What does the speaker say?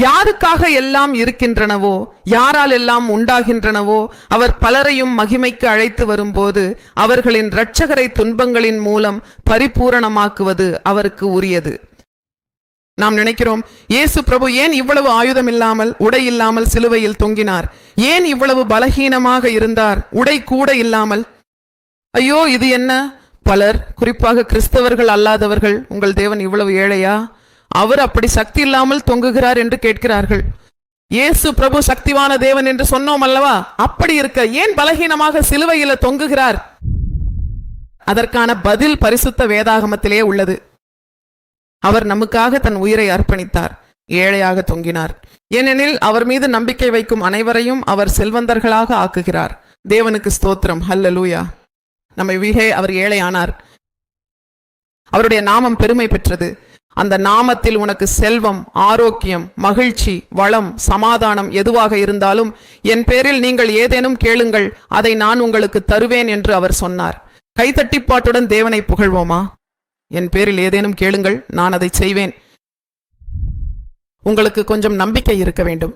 யாருக்காக எல்லாம் இருக்கின்றனவோ, யாரால் எல்லாம் உண்டாகின்றனவோ, அவர் பலரையும் மகிமைக்கு அழைத்து வரும்போது அவர்களின் இரட்சகரை துன்பங்களின் மூலம் பரிபூரணமாக்குவது அவருக்கு உரியது. நாம் நினைக்கிறோம், இயேசு பிரபு ஏன் இவ்வளவு ஆயுதம் இல்லாமல், உடை இல்லாமல் சிலுவையில் தொங்கினார்? ஏன் இவ்வளவு பலகீனமாக இருந்தார், உடை கூட இல்லாமல்? ஐயோ, இது என்ன? பலர், குறிப்பாக கிறிஸ்தவர்கள் அல்லாதவர்கள், உங்கள் தேவன் இவ்வளவு ஏழையா, அவர் அப்படி சக்தி இல்லாமல் தொங்குகிறார் என்று கேட்கிறார்கள். இயேசு பிரபு சக்திவான தேவன் என்று சொன்னோம் அல்லவா? அப்படி இருக்க ஏன் பலகீனமாக சிலுவையில தொங்குகிறார்? அதற்கான பதில் பரிசுத்த வேதாகமத்திலே உள்ளது. அவர் நமக்காக தன் உயிரை அர்ப்பணித்தார், ஏழையாக தொங்கினார். ஏனெனில் அவர் மீது நம்பிக்கை வைக்கும் அனைவரையும் அவர் செல்வந்தர்களாக ஆக்குகிறார். தேவனுக்கு ஸ்தோத்திரம், ஹல்லேலூயா. நம்மை விகே அவர் ஏழையானார். அவருடைய நாமம் பெருமை பெற்றது. அந்த நாமத்தில் உனக்கு செல்வம், ஆரோக்கியம், மகிழ்ச்சி, வளம், சமாதானம் எதுவாக இருந்தாலும் என் பேரில் நீங்கள் ஏதேனும் கேளுங்கள், அதை நான் உங்களுக்கு தருவேன் என்று அவர் சொன்னார். கைதட்டிப்பாட்டுடன் தேவனை புகழ்வோமா? என் பேரில் ஏதேனும் கேளுங்கள், நான் அதை செய்வேன். உங்களுக்கு கொஞ்சம் நம்பிக்கை இருக்க வேண்டும்.